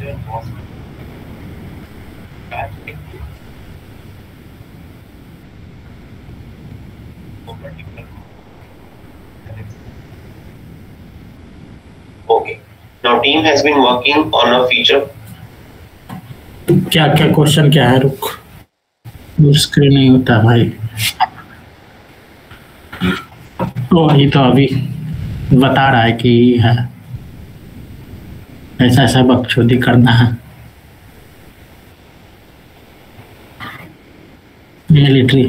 Okay. Now team has been working on a feature. क्या क्या question क्या है? रुक, स्क्रीन नहीं होता भाई। तो वही तो अभी बता रहा है कि है ऐसा ऐसा बकचोदी करना है। मिलिट्री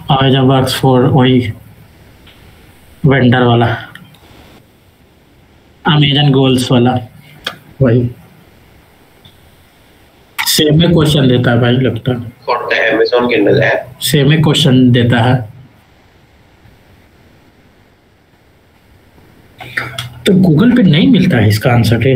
अमेजन वर्क्स फॉर वही वेंडर वाला, अमेजन गोल्स वाला वही सेम में क्वेश्चन देता है भाई, लगता है For the Amazon Kindle app. Same में क्वेश्चन देता है। तो गूगल पे नहीं मिलता है इसका आंसर है।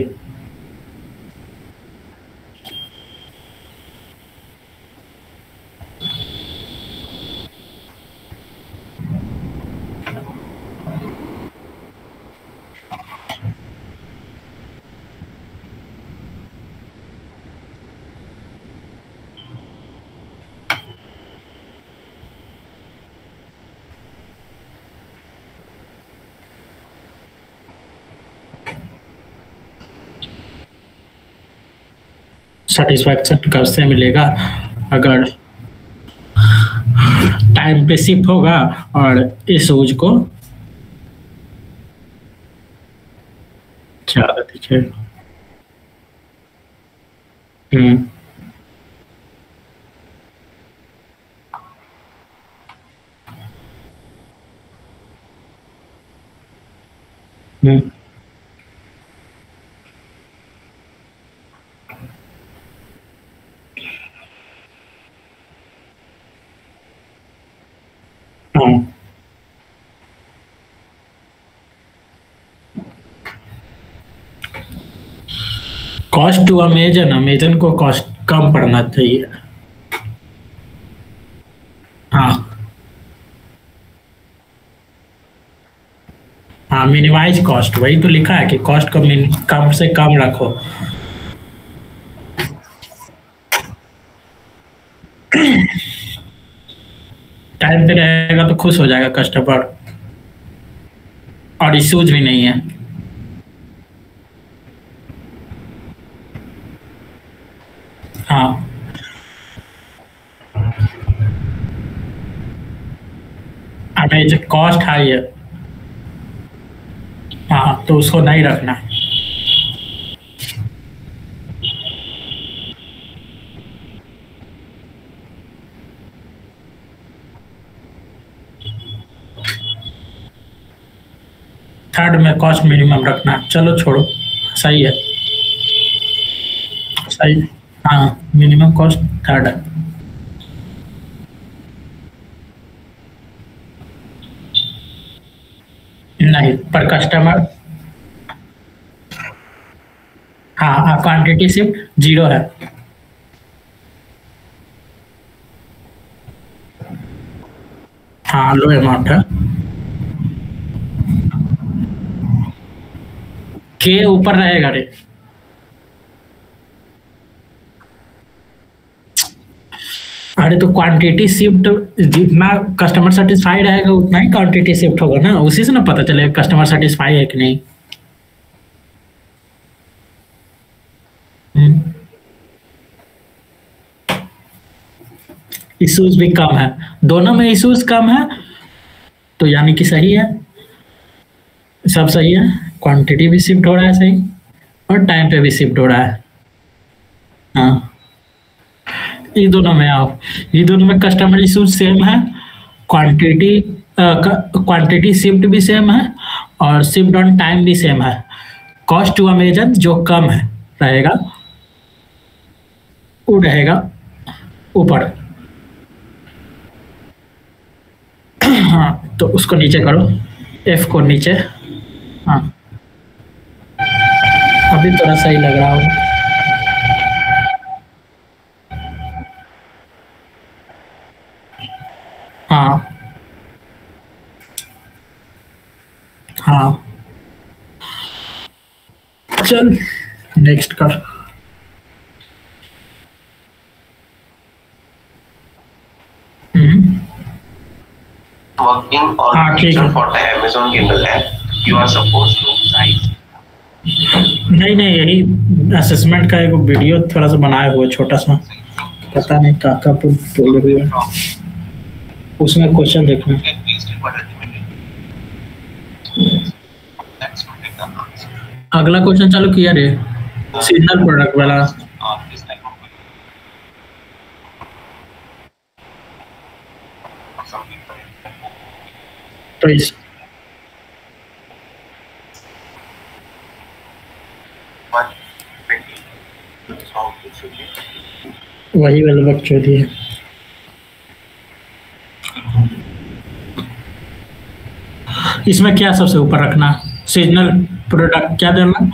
सेटिस्फैक्शन कब से मिलेगा? अगर टाइम पे शिफ्ट होगा और इस यूज को क्या दिखेगा। कॉस्ट टू अमेजन, अमेजन को कॉस्ट कम पड़ना चाहिए। हाँ हाँ, मिनिमाइज कॉस्ट, वही तो लिखा है कि कॉस्ट को कम से कम रखो। टाइम पे रहेगा तो खुश हो जाएगा कस्टमर, और इश्यूज भी नहीं है। हाँ अमेजन कॉस्ट हाई है, हाँ तो उसको नहीं रखना। थर्ड में कॉस्ट मिनिमम रखना। चलो छोड़ो, सही है, सही। हाँ मिनिमम कॉस्ट थर्ड है। नहीं पर कस्टमर, हाँ क्वांटिटी सिर्फ 0 है। हाँ लो अमाउंट है, के ऊपर रहेगा रे। अरे तो क्वांटिटी शिफ्ट, जितना कस्टमर सेटिस्फाई रहेगा उतना ही क्वांटिटी शिफ्ट होगा ना, उसी से ना पता चलेगा कस्टमर सेटिस्फाई है कि नहीं। इश्यूज भी कम है, दोनों में इश्यूज कम है, तो यानी कि सही है, सब सही है। क्वांटिटी भी शिफ्ट हो रहा है सही, और टाइम पे भी शिफ्ट हो रहा है। हाँ ये दोनों में आओ, ये दोनों में कस्टमर इशू सेम है, क्वांटिटी शिफ्ट भी सेम है, और शिफ्ट ऑन टाइम भी सेम है। कॉस्ट टू अमेजन जो कम है रहेगा वो रहेगा ऊपर। हाँ तो उसको नीचे करो, F को नीचे। हाँ अभी थोड़ा सही लग रहा हो। हाँ चल नेक्स्ट कर। Working on हाँ, ठीक feature है। for the Amazon Kindle app, you are supposed to type. नहीं नहीं, यही असेसमेंट का एक वीडियो थोड़ा सा बनाया हुआ छोटा सा, पता नहीं काका बोल रही है, उसमें क्वेश्चन देखना। अगला क्वेश्चन चालू किया रे, सीजनल प्रोडक्ट वाला। तो इस वही वाला बकचोदी है। इसमें क्या सबसे ऊपर रखना, सीजनल प्रोडक्ट क्या देना?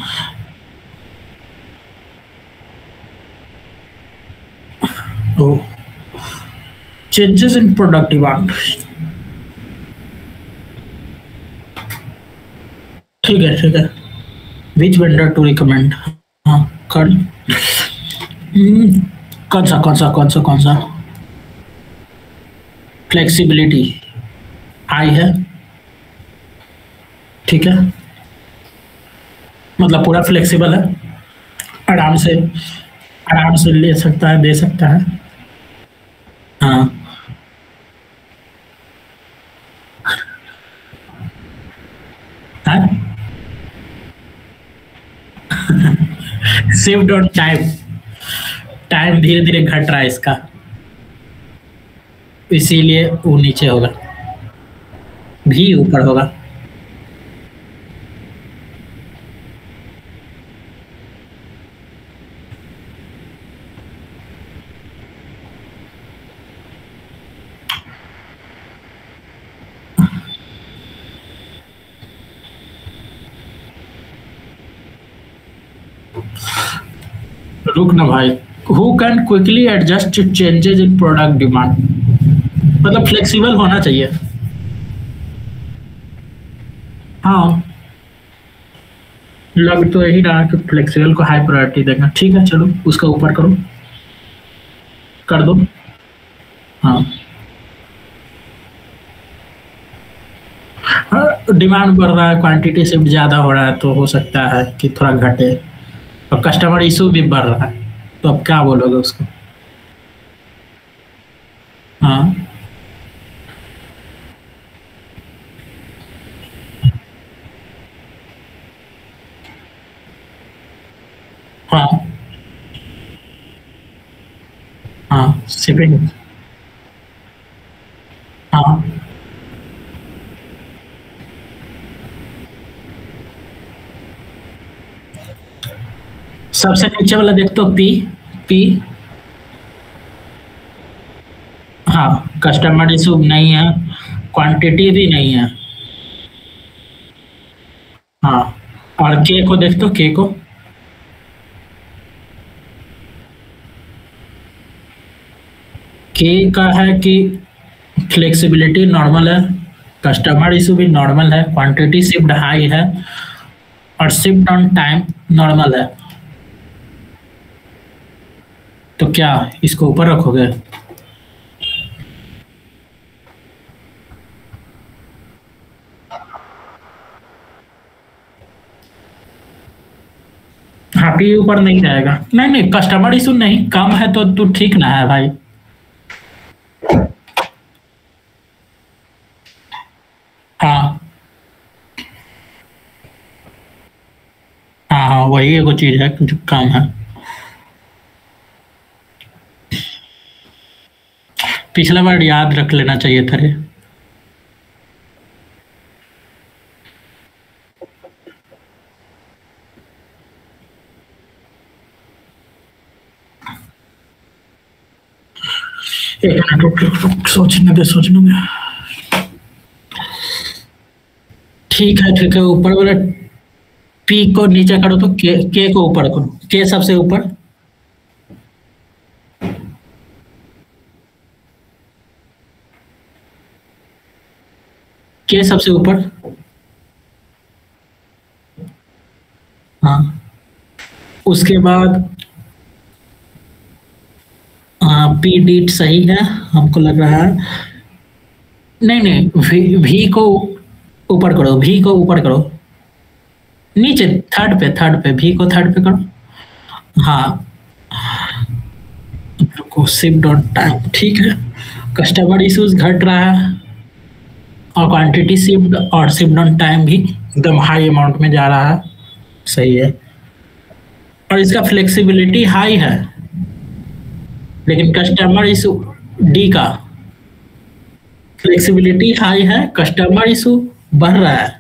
चेंजेस इन प्रोडक्ट डिमांड, ठीक है ठीक है। विच वेंडर टू रिकमेंड, हाँ कर। कौन सा कौन सा कौन सा कौन सा? फ्लेक्सिबिलिटी हाई है, ठीक है, मतलब पूरा फ्लेक्सिबल है, आराम से ले सकता है, दे सकता है। हाँ शिफ्ट ऑन टाइम, टाइम धीरे धीरे घट रहा है इसका, इसीलिए वो नीचे होगा, भी ऊपर होगा। रुक ना भाई, who can quickly adjust to changes in product demand, मतलब फ्लेक्सिबल होना चाहिए। हाँ लग तो यही रहा कि फ्लेक्सिबल को हाई प्रायोरिटी देना, ठीक है चलो उसका ऊपर करो, कर दो। हाँ डिमांड बढ़ रहा है, क्वांटिटी शिफ्ट ज़्यादा हो रहा है, तो हो सकता है कि थोड़ा घटे, और कस्टमर इशू भी बढ़ रहा है, तो अब क्या बोलोगे उसको? हाँ हाँ हाँ शिपिंग, हाँ सबसे नीचे वाला देख तो पी, पी, हाँ कस्टमर इशू नहीं है, क्वांटिटी भी नहीं है। हाँ और के को देख तो, के को, के का है कि फ्लेक्सिबिलिटी नॉर्मल है, कस्टमर इशू भी नॉर्मल है, क्वांटिटी शिफ्ट हाई है, और शिफ्ट ऑन टाइम नॉर्मल है। तो क्या इसको ऊपर रखोगे? हाँ पी ऊपर नहीं जाएगा, नहीं नहीं कस्टमर इशू नहीं, कम है तो तू ठीक ना है भाई। हाँ हाँ हाँ वही एगो चीज है जो कम है। पिछला बार याद रख लेना चाहिए था रे। एक मिनट रुक रुक रुक, सोचने दे सोचने दे। ठीक है ऊपर वाला पी को नीचे करो तो के को ऊपर करो, के सबसे ऊपर, के सबसे ऊपर, हाँ उसके बाद पी डीट सही है हमको लग रहा है। नहीं नहीं, भी को ऊपर करो, भी को ऊपर करो, नीचे थर्ड पे भी को थर्ड पे करो। हाँ, को शिफ्ट ऑन टाइम ठीक है। कस्टमर इश्यूज घट रहा है और क्वांटिटी शिफ्ट और शिफ्ट ऑन टाइम भी एकदम हाई अमाउंट में जा रहा है, सही है। और इसका फ्लेक्सिबिलिटी हाई है, लेकिन कस्टमर इशू डी का फ्लेक्सिबिलिटी हाई है, कस्टमर इशू बढ़ रहा है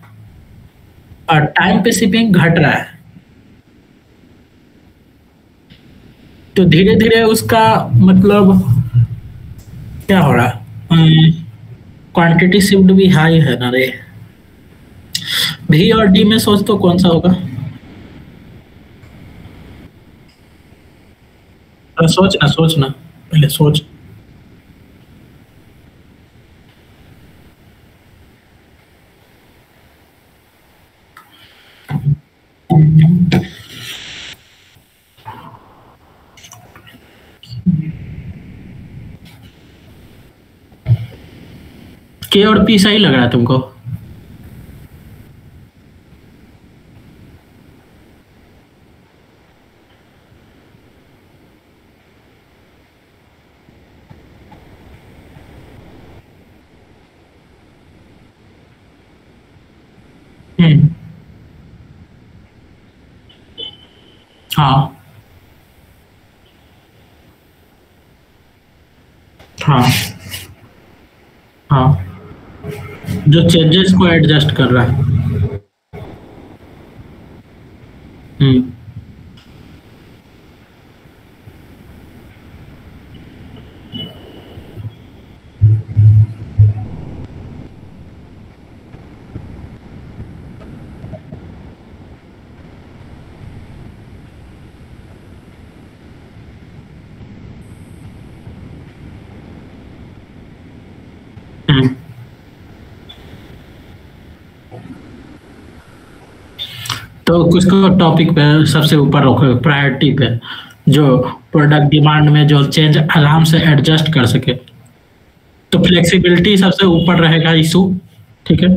और टाइम पे शिपिंग घट रहा है। तो धीरे धीरे उसका मतलब क्या हो रहा है, क्वांटिटी शिफ्ट भी हाई है ना रे। भी और डी में सोच तो कौन सा होगा, सोचना सोचना पहले सोच। के और पी सही लग रहा है तुमको? हम्म। हाँ हाँ हाँ, जो चेंजेस को एडजस्ट कर रहा है। हम्म। हम्म। तो किसको टॉपिक पे सबसे ऊपर रखो, प्रायोरिटी पे, जो प्रोडक्ट डिमांड में जो चेंज आराम से एडजस्ट कर सके। तो फ्लेक्सिबिलिटी सबसे ऊपर रहेगा इशू, ठीक है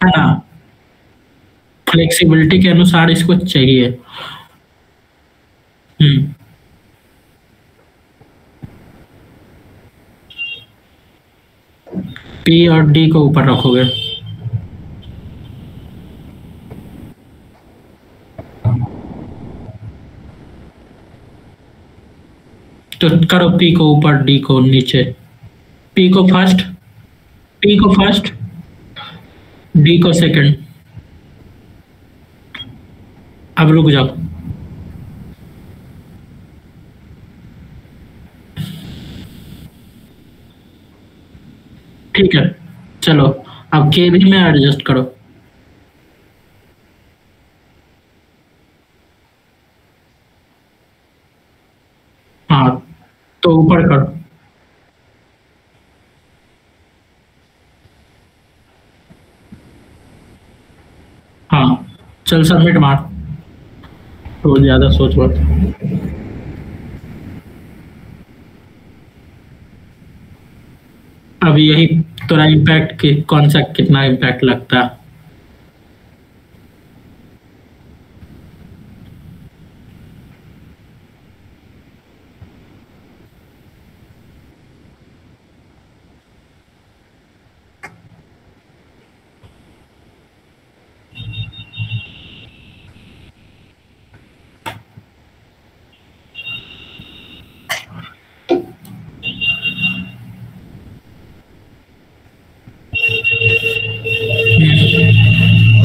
ना? फ्लेक्सिबिलिटी के अनुसार इसको चाहिए। हम्म। पी और डी को ऊपर रखोगे तो करो पी को ऊपर, डी को नीचे। पी को फर्स्ट, पी को फर्स्ट, डी को सेकंड। अब रुक जाओ, ठीक है चलो। अब के भी में एडजस्ट करो। हाँ, तो ऊपर करो। हाँ, चल सबमिट मार, तो ज्यादा सोच मत। अब यही थोड़ा इम्पैक्ट की कौन सा कितना इम्पैक्ट लगता है।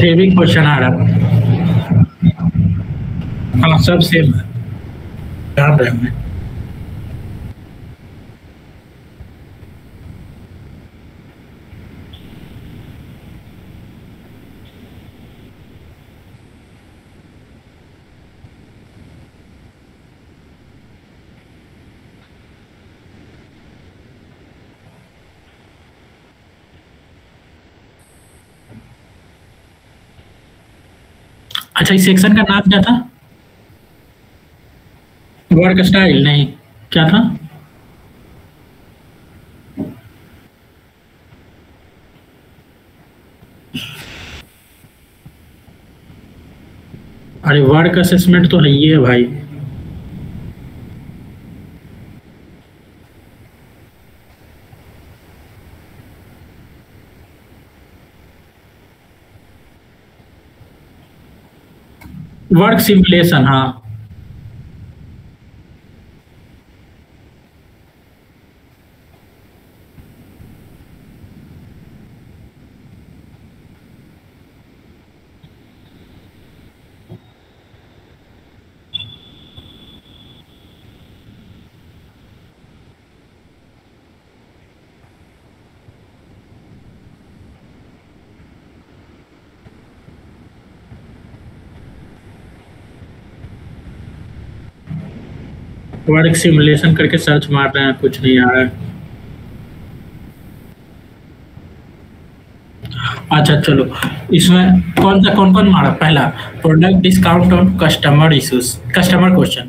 फिर भी क्वेश्चन आ रहा है। हाँ सब सेम है, ध्यान रहे। अच्छा, इस सेक्शन का नाम क्या था? वर्क स्टाइल नहीं, क्या था? अरे वर्क असेसमेंट तो है ही है भाई। वर्क सिमुलेशन, हाँ। वर्क सिमुलेशन करके सर्च मार रहे हैं, कुछ नहीं आ रहा है। अच्छा चलो, इसमें कौन कौन मारा? पहला, product discount on customer issues, customer question.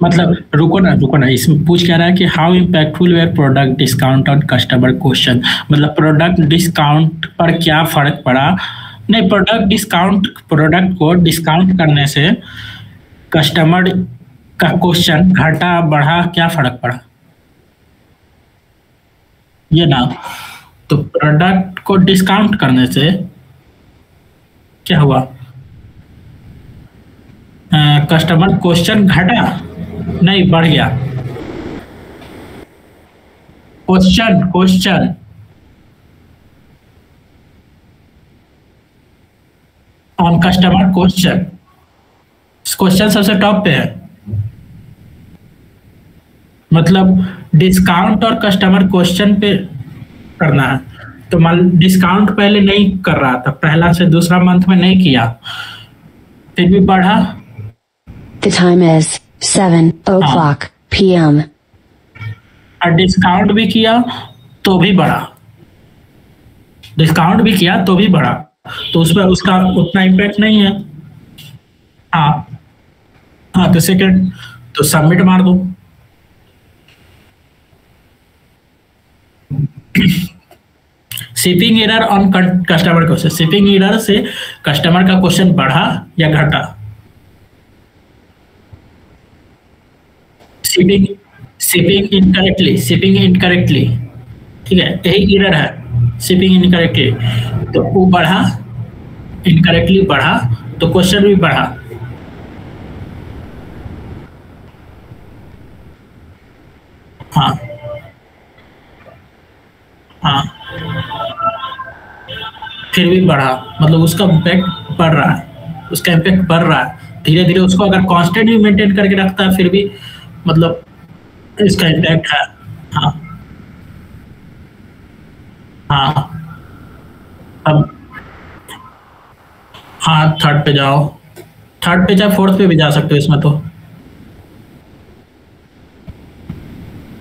मतलब रुको ना, इसमें पूछ क्या रहा है कि how impactful were product discount on customer question, मतलब प्रोडक्ट डिस्काउंट पर क्या फर्क पड़ा। नहीं, प्रोडक्ट को डिस्काउंट करने से कस्टमर का क्वेश्चन घटा बढ़ा, क्या फर्क पड़ा, ये ना। तो प्रोडक्ट को डिस्काउंट करने से क्या हुआ? कस्टमर क्वेश्चन घटा, नहीं बढ़ गया। क्वेश्चन ऑन कस्टमर क्वेश्चन सबसे टॉप पे है। मतलब डिस्काउंट और कस्टमर क्वेश्चन पे करना है। तो मान डिस्काउंट पहले नहीं कर रहा था, पहला से दूसरा मंथ में नहीं किया, फिर भी बढ़ा। The time is 7 o'clock p.m. और डिस्काउंट भी किया तो भी बढ़ा, डिस्काउंट भी किया तो भी बढ़ा, तो उस पर उसका उतना इम्पैक्ट नहीं है। हाँ हाँ, तो सेकंड, तो सबमिट मार दो। Shipping error on customer question, shipping error से कस्टमर का क्वेश्चन बढ़ा या घटा? शिपिंग इनकरेक्टली, ठीक है, यही एरर है, शिपिंग इनकरेक्टली। तो वो बढ़ा, इनकरेक्टली बढ़ा, तो क्वेश्चन भी बढ़ा। हाँ हाँ, फिर भी बढ़ा, मतलब उसका इम्पैक्ट बढ़ रहा है, उसका इम्पैक्ट बढ़ रहा है धीरे धीरे। उसको अगर कांस्टेंट भी मेंटेन करके रखता है फिर भी मतलब इसका इम्पैक्ट है। हाँ हाँ, अब हाँ थर्ड पे जाओ, थर्ड पे चाहे फोर्थ पे भी जा सकते हो इसमें तो।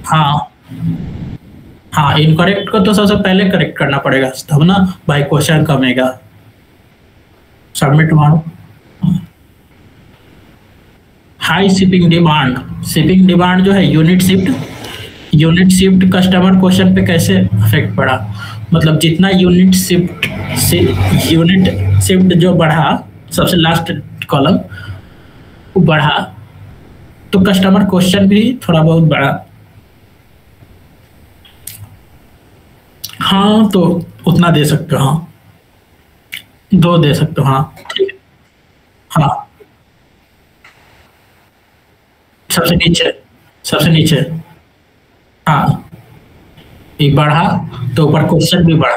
हाँ हाँ, इनकरेक्ट को तो सबसे पहले करेक्ट करना पड़ेगा, तब ना भाई क्वेश्चन कमेगा। सबमिट मारो। हाई शिपिंग डिमांड जो है यूनिट शिफ्ट कस्टमर क्वेश्चन पे कैसे अफेक्ट पड़ा? मतलब जितना यूनिट शिफ्ट जो बढ़ा, सबसे लास्ट कॉलम वो बढ़ा, तो कस्टमर क्वेश्चन भी थोड़ा बहुत बढ़ा। हाँ, तो उतना दे सकते हो, हाँ 2 दे सकते हो, हाँ ठीक है। हाँ, सबसे नीचे, हाँ, एक बढ़ा तो ऊपर क्वेश्चन भी बढ़ा।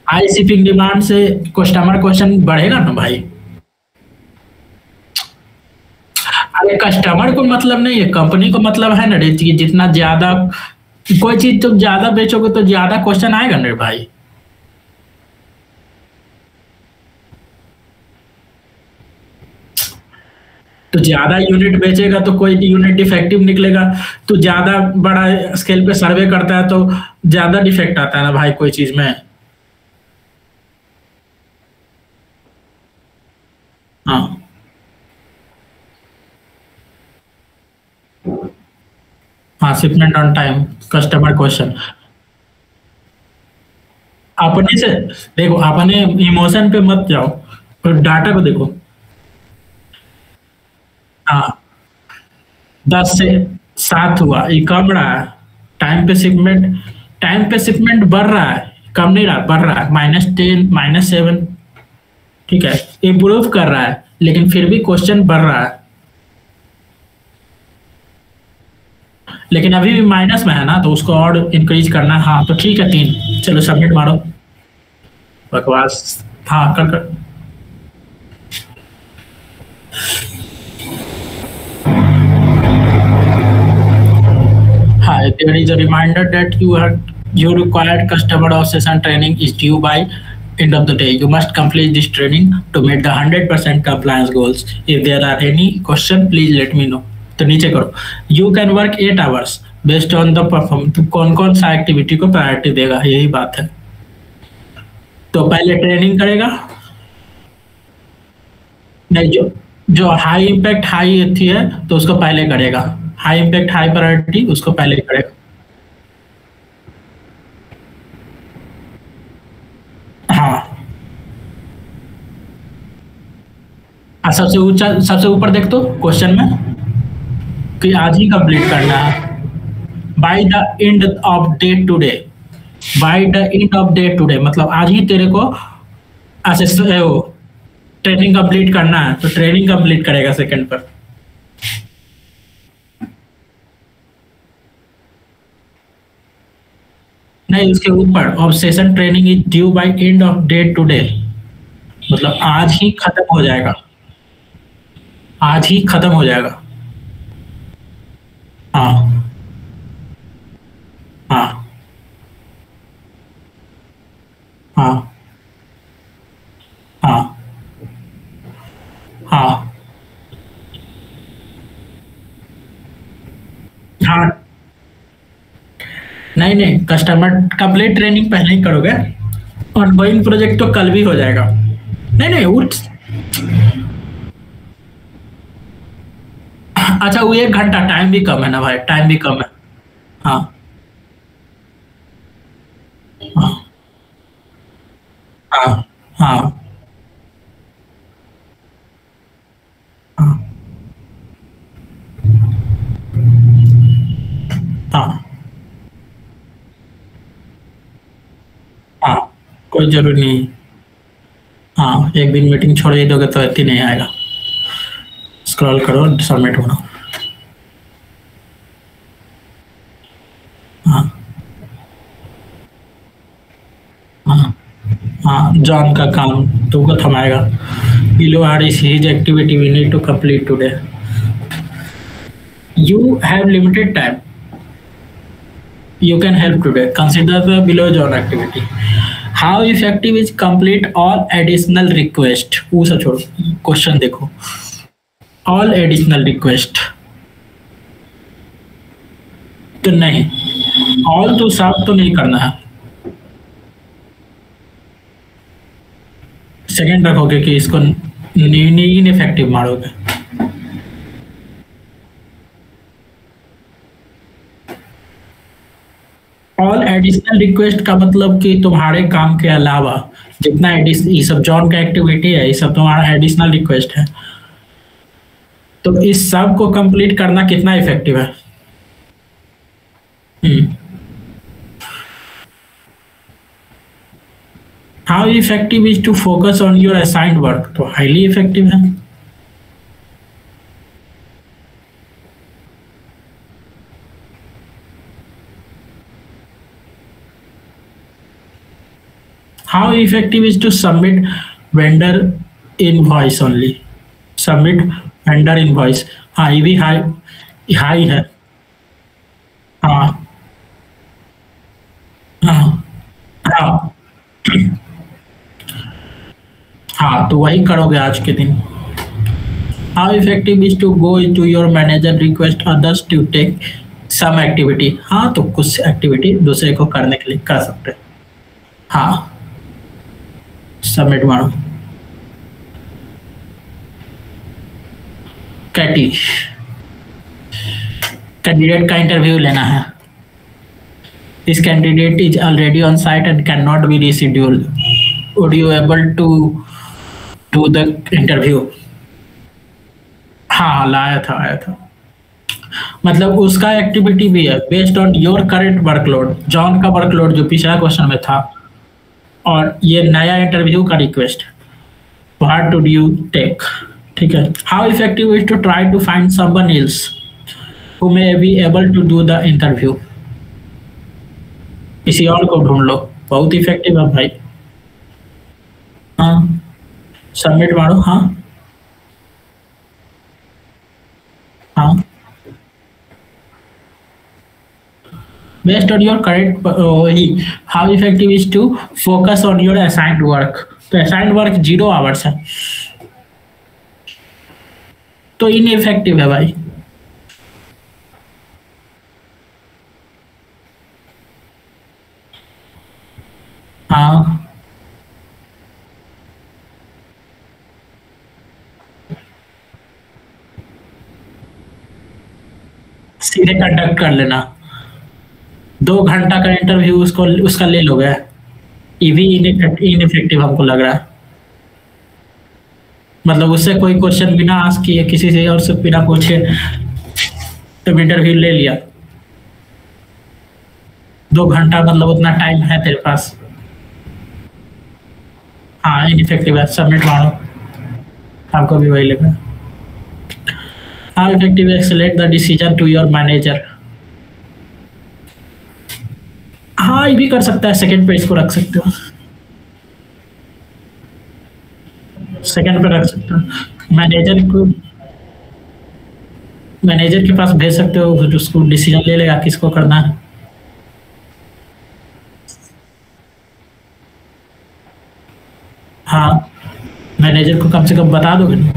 हाई शिपिंग डिमांड से कस्टमर क्वेश्चन बढ़ेगा ना भाई। अरे कस्टमर को मतलब नहीं है, कंपनी को मतलब है ना रे, कि जितना ज्यादा कोई चीज तुम ज्यादा बेचोगे तो ज्यादा क्वेश्चन आएगा ना भाई। तो ज्यादा यूनिट बेचेगा तो कोई यूनिट डिफेक्टिव निकलेगा, तो ज्यादा बड़ा स्केल पे सर्वे करता है तो ज्यादा डिफेक्ट आता है ना भाई कोई चीज में। हाँ हाँ, shipment on time, customer question. अपने से देखो, अपने इमोशन पे मत जाओ और डाटा को देखो। हाँ, 10 से 7 हुआ, ये कम रहा है। टाइम पे शिपमेंट बढ़ रहा है, कम नहीं रहा, बढ़ रहा है, -10 -7। ठीक है, इम्प्रूव कर रहा है, लेकिन फिर भी क्वेश्चन बढ़ रहा है, लेकिन अभी भी माइनस में है ना, तो उसको और इंक्रीज करना है। हाँ तो ठीक है, 3, चलो सबमिट मारो। बकवास। हाँ कर कर। Hi, there is a reminder that your required customer obsession training is due by end of the day. You must complete this training to meet the 100% compliance goals. If there are any question, please let me know. तो नीचे करो, you can work 8 hours based on the performance। तो कौन कौन सा activity को priority देगा, यही बात है। तो पहले ट्रेनिंग करेगा, नहीं जो हाई इम्पैक्ट हाई थी है तो उसको पहले करेगा, हाई इम्पैक्ट हाई प्रायोरिटी उसको पहले करेगा। हाँ, सबसे ऊंचा, सबसे ऊपर देख तो क्वेश्चन में कि आज ही कंप्लीट करना है, by the end of day today. By the end of day today मतलब आज ही तेरे को ट्रेनिंग कंप्लीट करना है, तो ट्रेनिंग कंप्लीट करेगा सेकंड पर। नहीं, उसके ऊपर obsession training is due by end of day today, मतलब आज ही खत्म हो जाएगा, आज ही खत्म हो जाएगा। हाँ हाँ हाँ हाँ हाँ हाँ। नहीं नहीं, कस्टमर कंप्लीट ट्रेनिंग पहले ही करोगे, ऑनगोइंग प्रोजेक्ट तो कल भी हो जाएगा। नहीं नहीं उठ, अच्छा वो 1 घंटा, टाइम भी कम है ना भाई, टाइम भी कम है। हाँ हाँ हाँ हाँ हाँ हाँ हाँ, कोई जरूरी नहीं। हाँ, एक दिन मीटिंग छोड़ ही दोगे तो इतनी नहीं आएगा। स्क्रॉल करो, सबमिट करो। हाँ हाँ हाँ, जॉन का काम तुमको थमाएगा। Below are is his activity we need to complete today. You have limited time. You can help today. Consider the below job activity. How effective is complete all additional request? पूछा छोड़ो, question देखो। All additional request तो नहीं, all तो सब तो नहीं करना है। सेकेंड रखोगे कि इसको इनइफेक्टिव मारोगे। ऑल एडिशनल रिक्वेस्ट का मतलब कि तुम्हारे काम के अलावा जितना ये सब जॉन का एक्टिविटी है, ये सब तुम्हारा एडिशनल रिक्वेस्ट है, तो इस सब को कंप्लीट करना कितना इफेक्टिव है। How effective is to focus on your assigned work, तो हाईली इफेक्टिव है। How effective is to submit vendor invoice only? Submit vendor invoice, हाँ ये भी हाई है। हाँ हाँ हाँ हाँ, तो वही करोगे आज के दिन। How effective is to go to your manager request others to take some activity. हाँ, तो कुछ एक्टिविटी दूसरे को करने के लिए कर सकते हैं। हाँ, सबमिट मारो। कैटी, कैंडिडेट का इंटरव्यू लेना है। This candidate is already on site and can not be rescheduled. Would you able to do the interview? हाँ, लाया था, आया था। मतलब उसका एक्टिविटी भी है based on your current workload. John का वर्कलोड जो पिछला क्वेश्चन में था, और ये नया इंटरव्यू का request. What do you take? ठीक है। How effective is to try to find someone else who may be able to do the interview. किसी और को ढूंढ लो। बहुत इफेक्टिव है भाई। हाँ, सबमिट मारो। हाँ हाँ, बेस्ड ऑन योर करेक्ट वही। How effective is to focus on your assigned work. तो असाइंड वर्क 0 आवर्स है, तो इनइफेक्टिव है भाई। हाँ, सीधे कंडक्ट कर लेना। 2 घंटा का इंटरव्यू उसको उसका ले लोगे, ये भी इनइफेक्टिव हमको लग रहा है। मतलब उससे कोई क्वेश्चन बिना आस्क किए, किसी से और से बिना पूछे तो इंटरव्यू ले लिया। 2 घंटा मतलब उतना टाइम है तेरे पास। हाँ, इनइफेक्टिव है। सबमिट मारो। आपको भी वही लगा। How effective escalate the decision to your manager. हाँ, ये भी कर सकता है। सेकंड पे इसको रख सकते हो, सेकंड पे रख सकते हो। मैनेजर के पास भेज सकते हो, फिर उसको डिसीजन ले लेगा किसको करना है। हाँ, मैनेजर को कम से कम बता दोगे ना।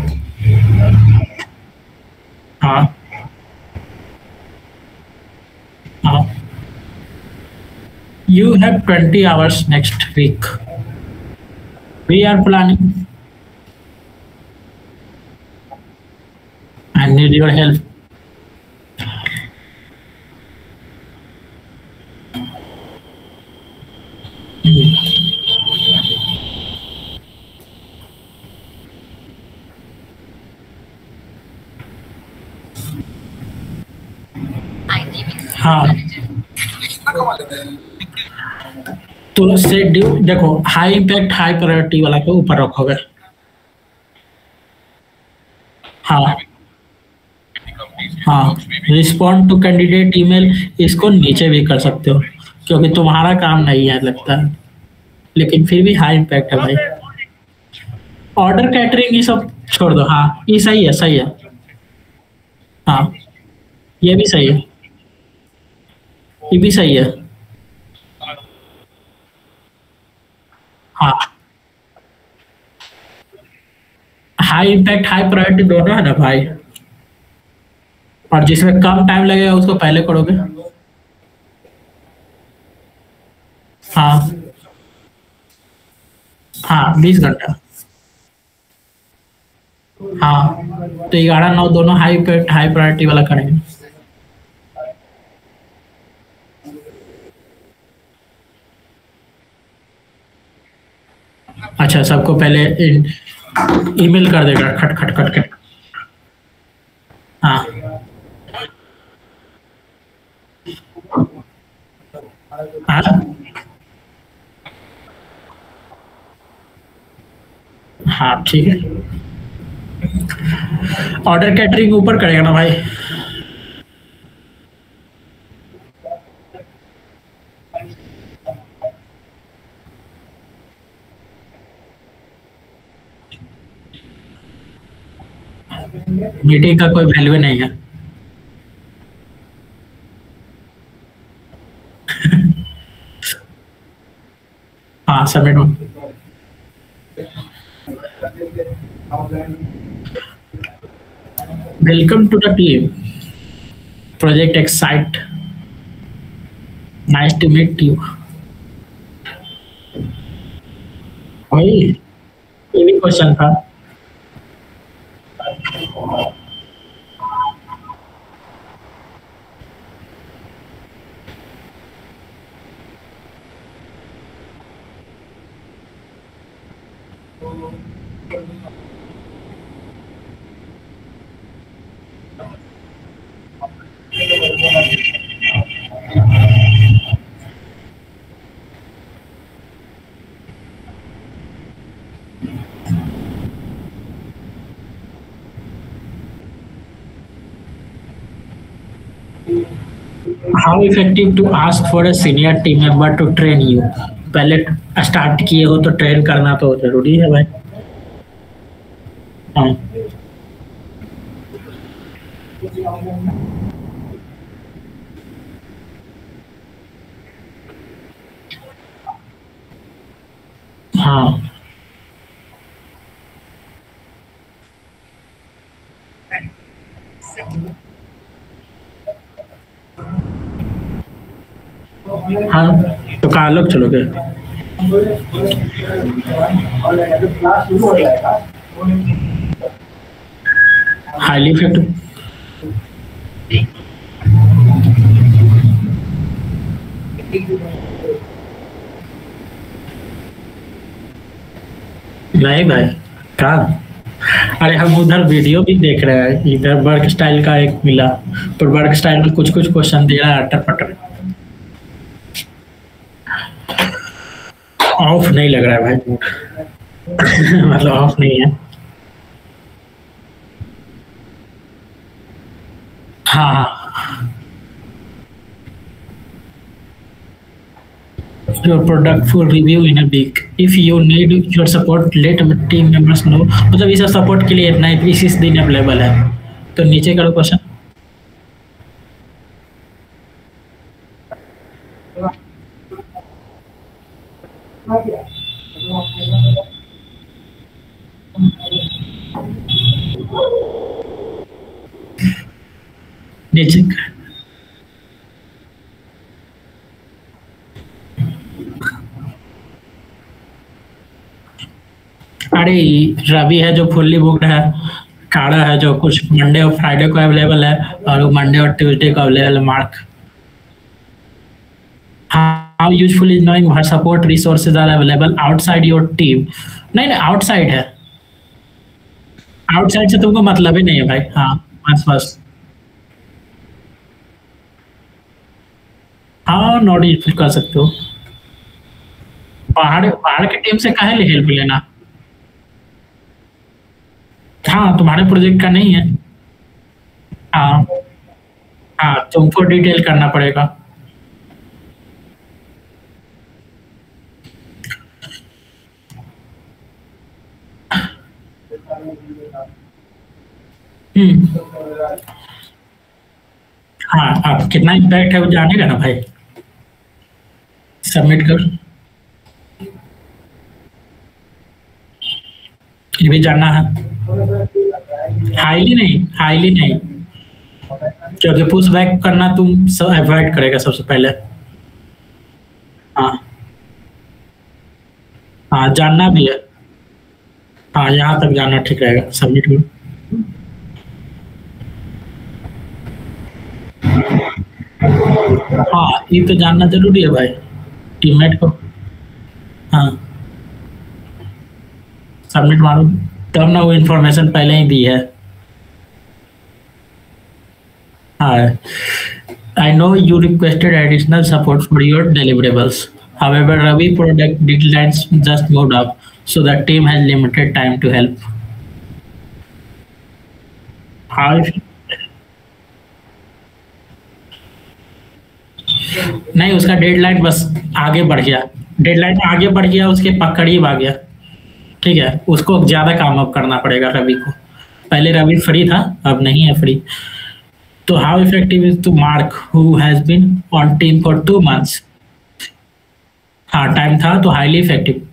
हाँ हाँ, you have 20 hours next week. We are planning. I need your help. हाँ, तो शेड्यूल देखो, हाई इम्पैक्ट हाई प्रायोरिटी वाला को ऊपर रखोगे। हाँ हाँ, रिस्पॉन्ड टू कैंडिडेट ईमेल इसको नीचे भी कर सकते हो, क्योंकि तुम्हारा काम नहीं है लगता है, लेकिन फिर भी हाई इम्पैक्ट है भाई। ऑर्डर कैटरिंग ये सब छोड़ दो। हाँ, ये सही है, सही है। हाँ, ये भी सही है, ये भी सही है। हाँ, हाई इम्पैक्ट हाई प्रायोरिटी दोनों है ना भाई, और जिसमें कम टाइम लगेगा उसको पहले करोगे। हाँ हाँ, 20 घंटा। हाँ, तो 11-9 दोनों हाई इम्पैक्ट हाई प्रायोरिटी वाला करेंगे। अच्छा, सबको पहले ईमेल कर देगा खट खट खट खट। हाँ हाँ हाँ, ठीक है। ऑर्डर कैटरिंग ऊपर करेगा ना भाई। मीटिंग का कोई वैल्यू नहीं है। हाँ, submit. Welcome to the team. Project Excite. Nice to meet you. भाई ये भी क्वेश्चन था. How effective to ask for a senior team member to train you? पहले स्टार्ट किए हो तो ट्रेन करना तो जरूरी है भाई. हाँ हाँ हाँ. तो कहाँ लोग चलोगे? Highly effective. नहीं भाई कहाँ? अरे हम उधर वीडियो भी देख रहे हैं. इधर वर्क स्टाइल का एक मिला, पर वर्क स्टाइल में कुछ कुछ क्वेश्चन दे रहा है अटर पटर. ऑफ नहीं लग रहा है भाई. मतलब ऑफ नहीं है. हाँ हाँ. Your product full review in a week. If you need your support, let team members know. मतलब इस सपोर्ट के लिए इतना इस दिन अवेलेबल है. तो नीचे करो क्वेश्चन. नीचे अरे रवि है जो फुल्ली बुक्ड है. काड़ा है जो कुछ मंडे और फ्राइडे को अवेलेबल है, और वो मंडे और ट्यूसडे को अवेलेबल है. Mark. How useful is knowing what support resources are available outside your team? नहीं आउटसाइड है. आउटसाइड से तुमको मतलब ही नहीं है भाई. हाँ बस बस. हाँ नॉट यूजफुल कर सकते हो. बाहर बाहर की टीम से काहे हेल्प लेना. हाँ तुम्हारे प्रोजेक्ट का नहीं है. हाँ हाँ तुमको डिटेल करना पड़ेगा. हाँ आप कितना इम्पैक्ट है वो जानेगा ना भाई. सबमिट कर. ये भी जानना है. हाईली नहीं क्योंकि पुश बैक करना तुम सब अवॉइड करेगा सबसे पहले. हाँ हाँ जानना भी है. हाँ यहाँ तक जानना ठीक रहेगा. सबमिट करो. हाँ ये तो जानना जरूरी है भाई टीममेट को. हाँ सबमिट मारो तब ना वो इन्फॉर्मेशन पहले ही दी है. हाँ I know you requested additional support for your deliverables. However, Ravi product deadlines just moved up, so the team has limited time to help. How? नहीं उसका डेडलाइन बस आगे बढ़ गया. डेडलाइन आगे बढ़ गया उसके करीब आ गया. ठीक है उसको ज्यादा काम अब करना पड़ेगा रवि को. पहले रवि फ्री था अब नहीं है फ्री. तो how effective is to mark who has been on team for 2 months. हाँ टाइम था तो हाईली इफेक्टिव.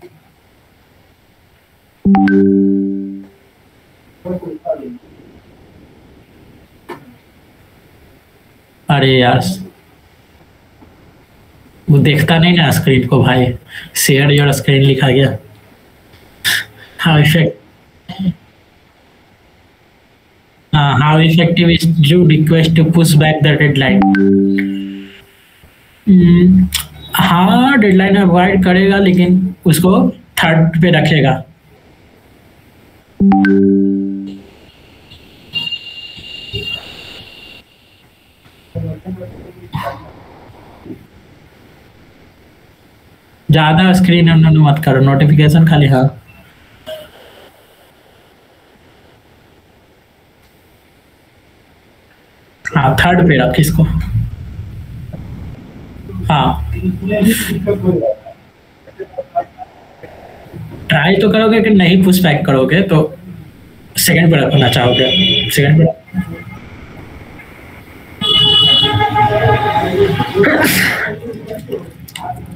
अरे यार, वो देखता नहीं ना स्क्रीन को भाई, शेयर योर स्क्रीन लिखा गया। How effect how effective is due request to push back the deadline. हाँ, डेडलाइन अवॉइड करेगा लेकिन उसको थर्ड पे रखेगा। ज्यादा स्क्रीन ऑन मत करो, नोटिफिकेशन खाली। हाँ हाँ, थर्ड पे रख इसको। हाँ, ट्राई तो करोगे कि नहीं पुश बैक करोगे तो सेकंड पे रखना चाहोगे, सेकंड पे।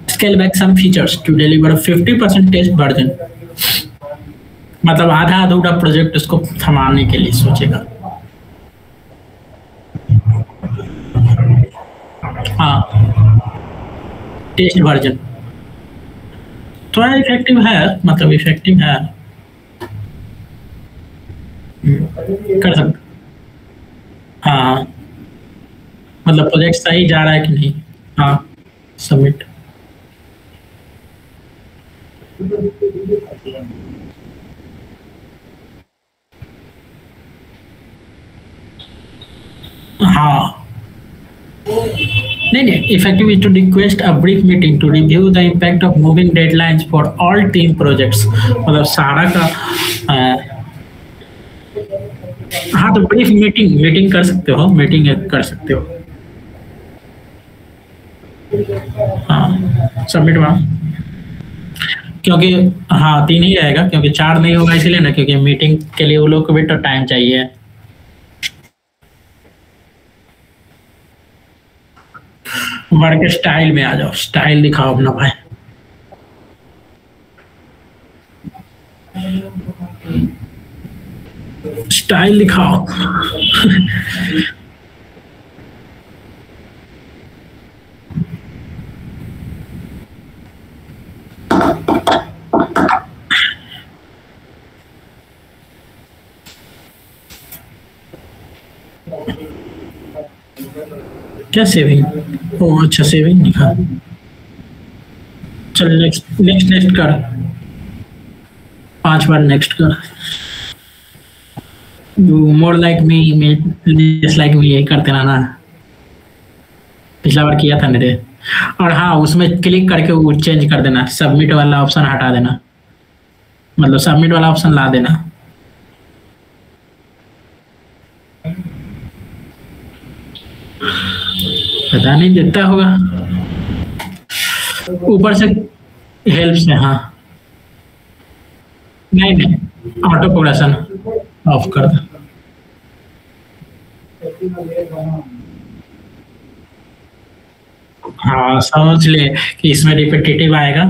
Scale back some features to deliver 50% test version. मतलब आधा अधूरा प्रोजेक्ट उसको थमाने के लिए सोचेगा। हाँ, टेस्ट वर्जन थोड़ा इफेक्टिव है, मतलब इफेक्टिव है, कर सकते। हाँ, मतलब प्रोजेक्ट सही जा रहा है कि नहीं। हाँ, सबमिट। हाँ, नहीं नहीं, effective is to request a brief meeting to review the impact of moving deadlines for all team projects. मतलब सारा का हाँ, तो ब्रीफ मीटिंग कर सकते हो, मीटिंग कर सकते हो। हाँ, सबमिट हुआ। क्योंकि हाँ 3 ही रहेगा, क्योंकि 4 नहीं होगा इसलिए ना, क्योंकि मीटिंग के लिए वो लोग को भी तो टाइम चाहिए। वर्क स्टाइल में आ जाओ, स्टाइल दिखाओ अपना भाई। स्टाइल दिखाओ। क्या सेविंग? ओ अच्छा, सेविंग लिखा। चल नेक्स्ट नेक्स्ट नेक्स्ट कर, 5 बार नेक्स्ट कर। More like me, less like me, यही करते रहना। पिछला बार किया था मेरे। और हाँ, उसमें क्लिक करके वो चेंज कर देना, सबमिट वाला ऑप्शन हटा देना, मतलब सबमिट वाला ऑप्शन ला देना। पता नहीं देता होगा ऊपर से, हेल्प से। हाँ, नहीं नहीं, ऑटो प्रोग्रेशन ऑफ कर दो। हाँ, समझ ले कि इसमें रिपीटेटिव आएगा।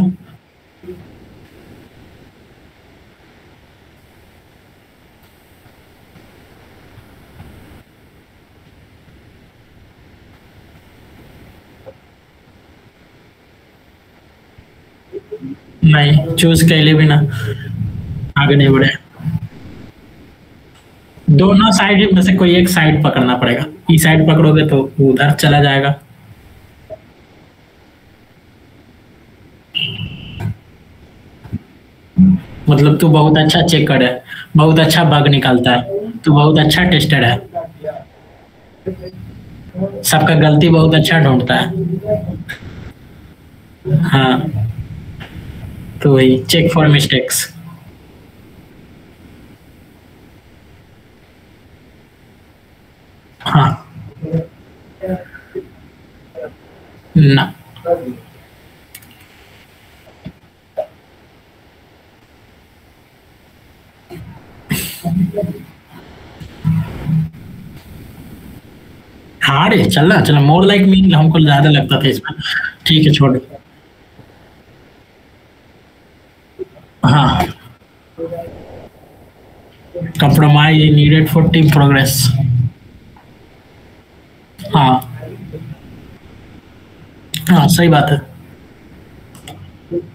नहीं, चूज के लिए भी ना, आगे नहीं बढ़े। दोनों साइड में से कोई एक साइड पकड़ना पड़ेगा। ई साइड पकड़ोगे तो उधर चला जाएगा। मतलब तू बहुत अच्छा चेकर है, बहुत अच्छा बग निकालता है, तू बहुत अच्छा टेस्टर है, सबका गलती बहुत अच्छा ढूंढता है। हाँ, तो वही चेक फॉर मिस्टेक्स। हाँ ना, हाँ रे, चलना चलना। मोर लाइक मी हमको ज्यादा लगता था इसमें। ठीक है, छोड़। हाँ, compromise needed for team progress। हाँ, हाँ सही बात है।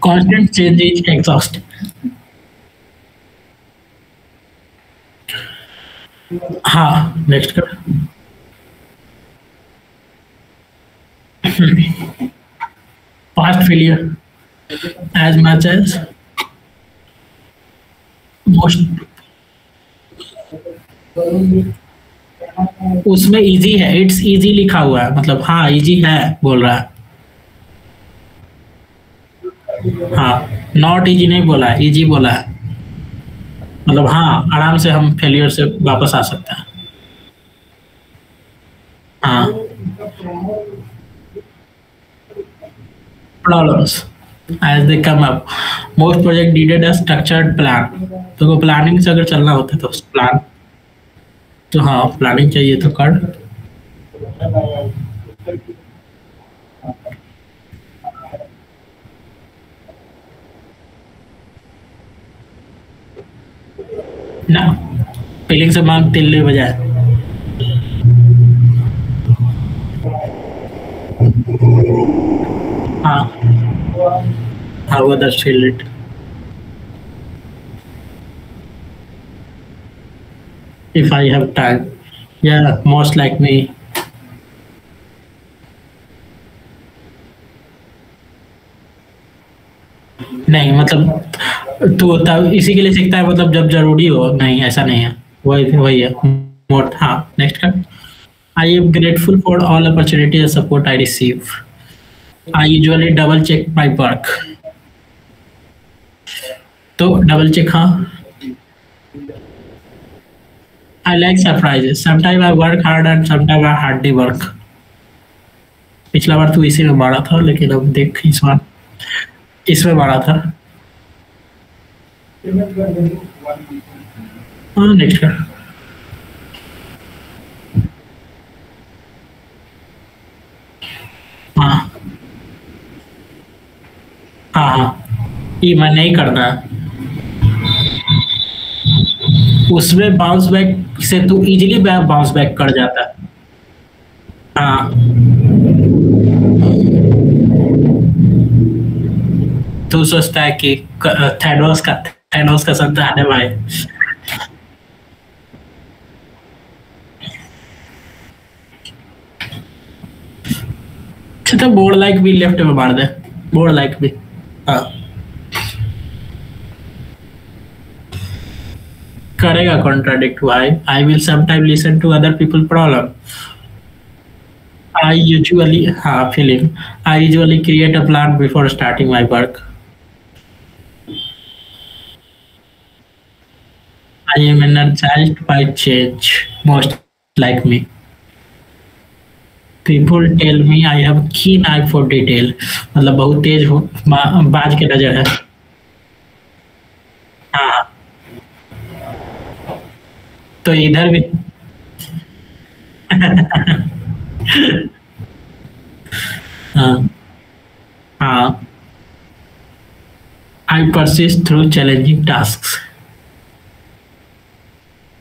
Constant change is exhaust. हाँ नेक्स्ट कर। Past failure as much as most. उसमें इजी है, इट्स इजी लिखा हुआ है, मतलब हाँ इजी है बोल रहा है। हाँ नॉट इजी नहीं बोला है, इजी बोला है। मतलब हाँ आराम से हम फेलियर से वापस आ सकते हैं। हाँ problems as they come up. Most project needed a structured plan. तो प्लानिंग से अगर चलना होता है तो प्लान, तो हाँ प्लानिंग चाहिए तो कर। ना फीलिंग से मांग तिल ले बजाय। हाँ how others feel it. If I have time, yeah, most like me. नहीं मतलब तू तब इसी के लिए सीखता है, मतलब जब जरूरी हो, नहीं ऐसा नहीं है। वही वही है मोट। हाँ नेक्स्ट कर। I am grateful for all opportunities and support I receive. I usually double check my work. तो डबल चेक हाँ। I like surprises, sometime I work hard and sometime I hardly work. पिछला बार तू इसी में मारा था, लेकिन अब देख इस बार इसमें मारा था। हाँ नेक्स्ट कर। हाँ हाँ हाँ ये मैं नहीं करना। उसमें बाउंस बैक से तू इजीली बाउंस बैक कर जाता है। हाँ तू सोचता है कि थैनोस का संतान है भाई। अच्छा तो बोर्ड लाइक भी लेफ्ट में मार दे, बोर्ड लाइक भी। हाँ करेगा contradict. Why I will sometime listen to other people problem. I usually हाँ feeling I usually create a plan before starting my work. I am energized by change most like me. People tell me I have keen eye for detail। मतलब बहुत तेज हो, बाज के नजर है। हाँ तो इधर भी हाँ हाँ I persist through challenging tasks.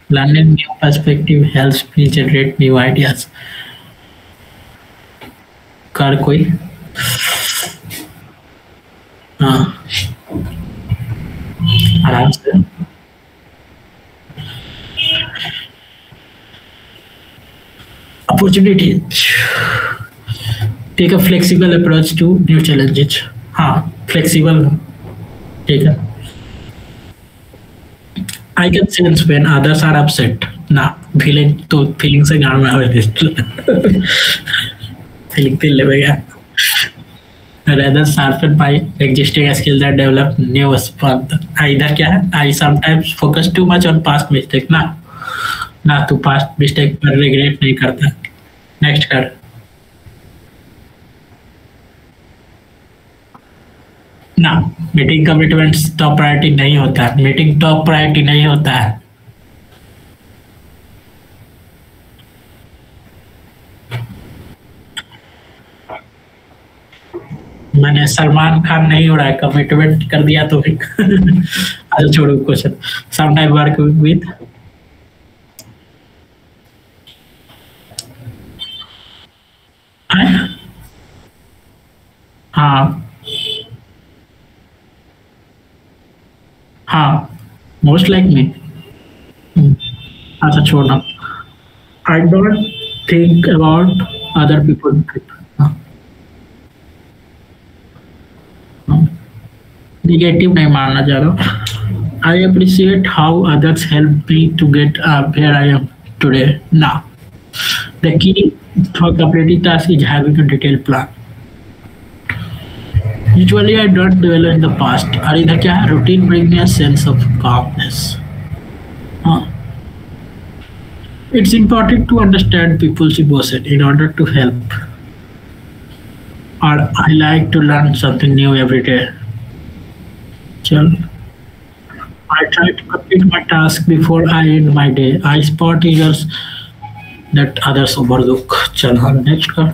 Learning new perspective helps me generate new ideas। कर कोई। हाँ आराम से। Opportunities, take a flexible approach to new challenges। हाँ flexible ठीक है। I can sense when others are upset। ना फीलिंग तो फीलिंग से गाँव में हो फीलिंग दिल ले गया। Rather sharpen my existing skills and develop new ones। इधर क्या है, I sometimes focus too much on past mistake। ना ना तू पास्ट मिस्टेक पर रिग्रेट नहीं करता। नेक्स्ट कर। ना मीटिंग कमिटमेंट टॉप प्रायोरिटी नहीं होता है, मीटिंग टॉप प्रायोरिटी नहीं होता है। मैंने सलमान खान नहीं उड़ा है, कमिटमेंट कर दिया तो फिर अच्छा छोड़ो क्वेश्चन। समटाइम वर्क विद हाँ हाँ, मोस्ट लाइक मी। अच्छा छोड़ना, I don't think about other people. Negative नहीं मानना चाह रहा हूँ। I appreciate how others help me to get where I am today now. The key for completing task is having a detailed plan. Usually I don't dwell in the past। और इधर क्या है, routine bring me a sense of calmness। हाँ, it's important to understand people's emotion in order to help। और I like to learn something new every day। चल, I try to complete my task before I end my day। I spot errors that others overlook। चल हाँ, next कर।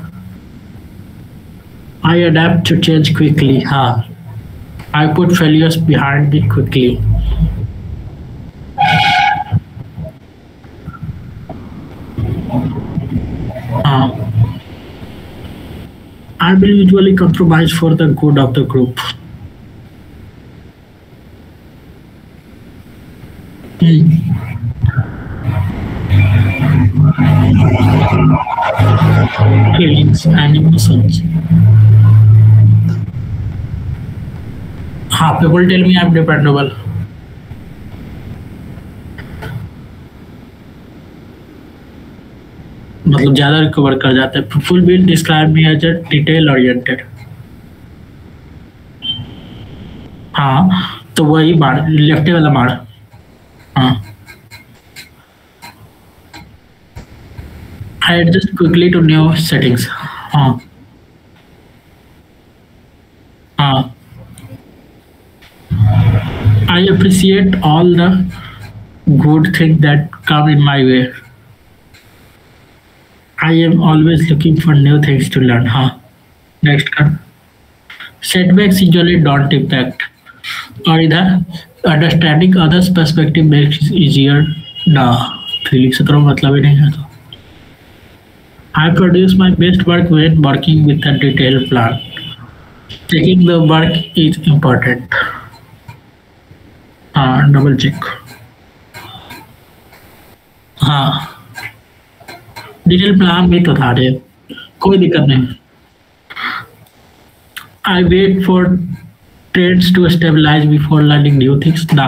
I adapt to change quickly। हाँ, I put failures behind me quickly। हाँ, I will usually compromise for the good of the group। Feelings and emotions। हाँ, people tell me I'm dependable। मतलब ज्यादा recover कर जाते हैं। People will describe me as a detail oriented। हाँ, तो वही बाढ़, लेफ्ट वाला बाढ़। हाँ, I adjust quickly to new settings। हाँ हाँ, I appreciate all the good things that come in my way। I am always looking for new things to learn। हाँ, नेक्स्ट कर। Setbacks usually don't impact। और इधर understanding others perspective makes it easier. ना, feeling से तो मतलब ही नहीं है। तो I produce my best work when working with a detailed plan। Checking the work is important। हाँ, डबल चेक। हाँ, डिटेल प्लान भी तो था रे, कोई दिक्कत नहीं। I wait for trends to stabilize before learning new things। ना,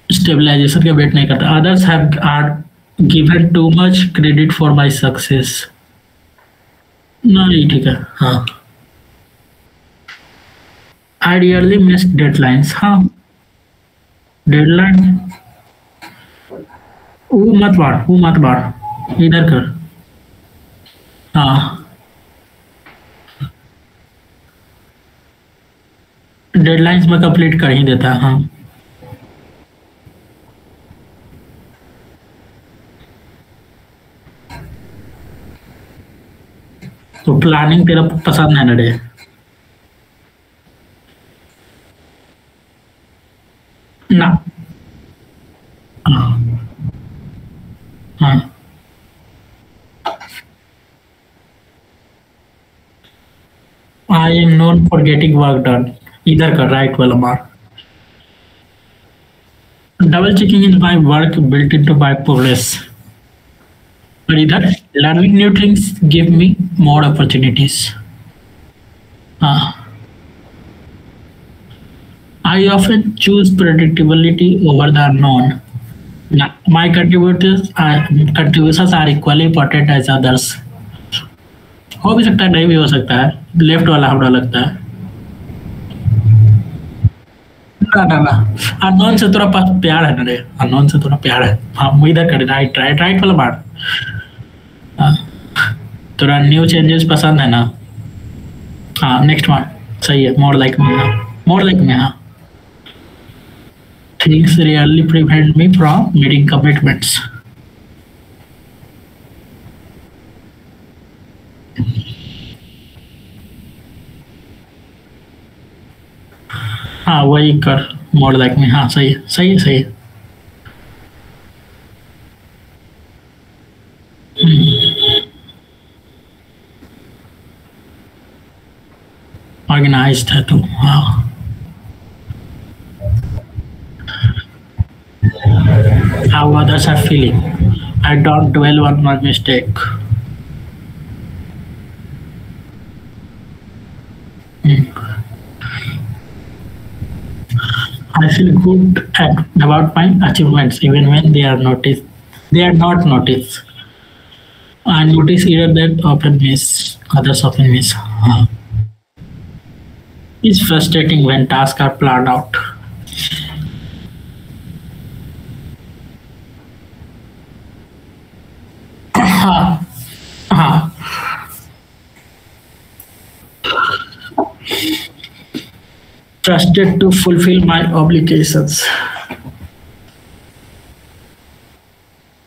स्टेबलाइजेशन का वेट नहीं करता। Others have are given too much credit for my success। नहीं ठीक है। हाँ, I rarely miss deadlines। हाँ, डेडलाइन वो मत बाढ़, वो मत बाढ़, इधर कर। हाँ, डेडलाइंस में कंप्लीट कर ही देता है। हाँ, तो प्लानिंग तेरा पसंद है ना रे? ना। हाँ हाँ, I am known for getting work done. इधर कर, राइट वाला मार। Double checking is my work built into my progress. और इधर learning new things give me more opportunities. हाँ, I often choose predictability over the unknown। My contributions are equally important as others। हो भी सकता है, नहीं भी हो सकता है। लेफ्ट वाला हमरा लगता है। ना ना ना, अननोन से थोड़ा पास प्यार है ना रे, अननोन से थोड़ा प्यार है। हाँ, वो इधर कर, राइट राइट राइट वाला बार। हाँ, थोड़ा न्यू चेंजेस पसंद है ना। हाँ, नेक्स्ट बार सही है। More like me. हाँ, मोर लाइक मी। हाँ, things rarely prevent me from meeting commitments। हाँ, वही कर, मोर लाइक मी। हाँ, सही है सही है सही है। ऑर्गेनाइज्ड है तू। हाँ, how others are feeling. I don't dwell on my mistake. I feel good about my achievements even when they are noticed. They are not noticed. I notice either that often miss, others often miss. It's frustrating when tasks are planned out. हाँ हाँ, trusted to fulfill my obligations.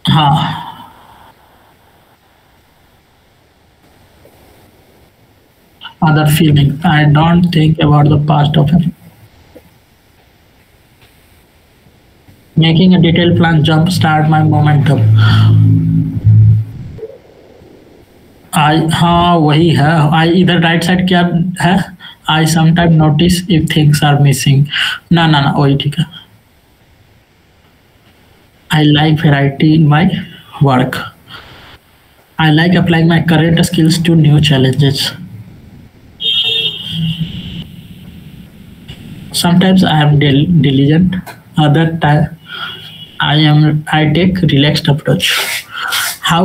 हाँ, other feeling. I don't think about the past of it. Making a detailed plan jump start my momentum. आई हाँ वही है। आई इधर right side क्या है? I sometime notice if things are missing. ना ना ना, वही ठीक है। I like variety in my work. I like applying my current skills to new challenges. Sometimes I am diligent, other time I take relaxed approach. How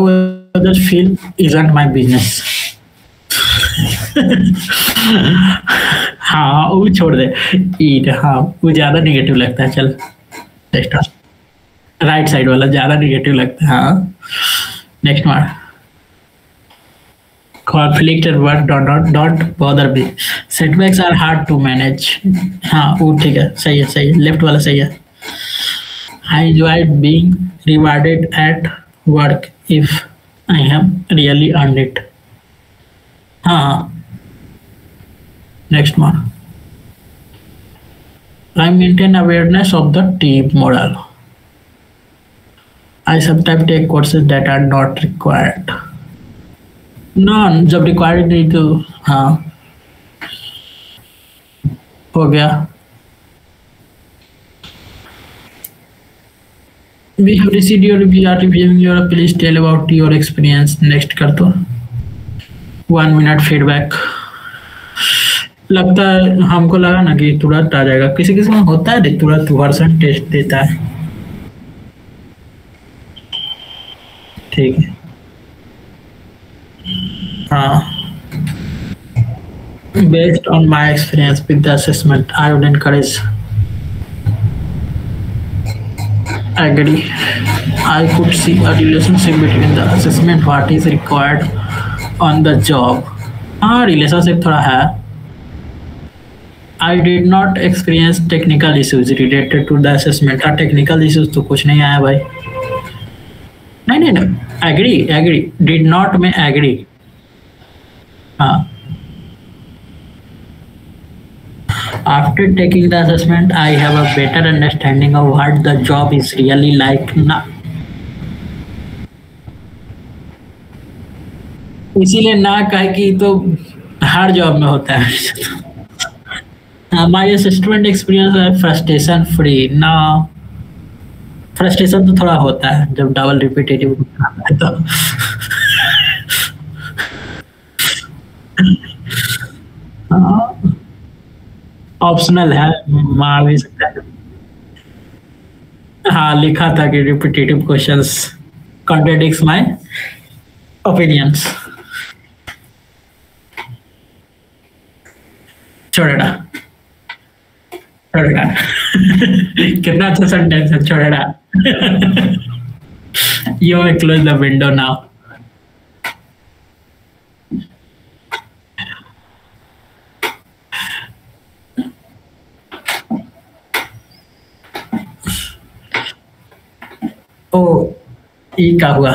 others feel isn't my business. हाँ वो छोड़ दे। ईट, हाँ वो ज्यादा negative लगता है। चल next, right side वाला ज्यादा निगेटिव लगता है। हाँ next one, conflicted work don't bother me. Setbacks are hard to manage. हाँ वो ठीक है, सही है सही है, लेफ्ट वाला सही है। I enjoy being rewarded at work if I have really earned it. हाँ next one, I maintain awareness of the team morale. I sometimes take courses that are not required. ना जब रिक्वायर्ड नहीं तो हाँ हो गया। We have received your review, are reviewing your, please tell about your experience. Next कर दो। 1 minute feedback. लगता है हमको लगा ना कि तुरंत आ जाएगा, किसी किसी में होता है तुरंत वर्सन टेस्ट देता है। ठीक है हाँ, based on my experience with the assessment, I would encourage. Agree. I could see a relationship between the assessment, what is required on the job. हाँ relationship थोड़ा है। I did not experience technical issues related to the assessment. हाँ technical issues तो कुछ नहीं आया भाई। नहीं, agree, did not में agree। हाँ, after taking the assessment, I have a better understanding of what the job is really like now. इसीलिए ना कहे कि तो हर जॉब में होता है। माय असिस्टेंट एक्सपीरियंस है फ्रस्ट्रेशन फ्री ना। फ्रस्ट्रेशन तो थोड़ा होता है जब डबल रिपीटेटिव है तो। ऑप्शनल है, मार भी सकता है। हाँ लिखा था कि repetitive questions contradicts my opinions. छोड़ेगा कितना अच्छा सेंटेंस है, छोड़ेगा। You may close the window now. ओ ये क्या हुआ?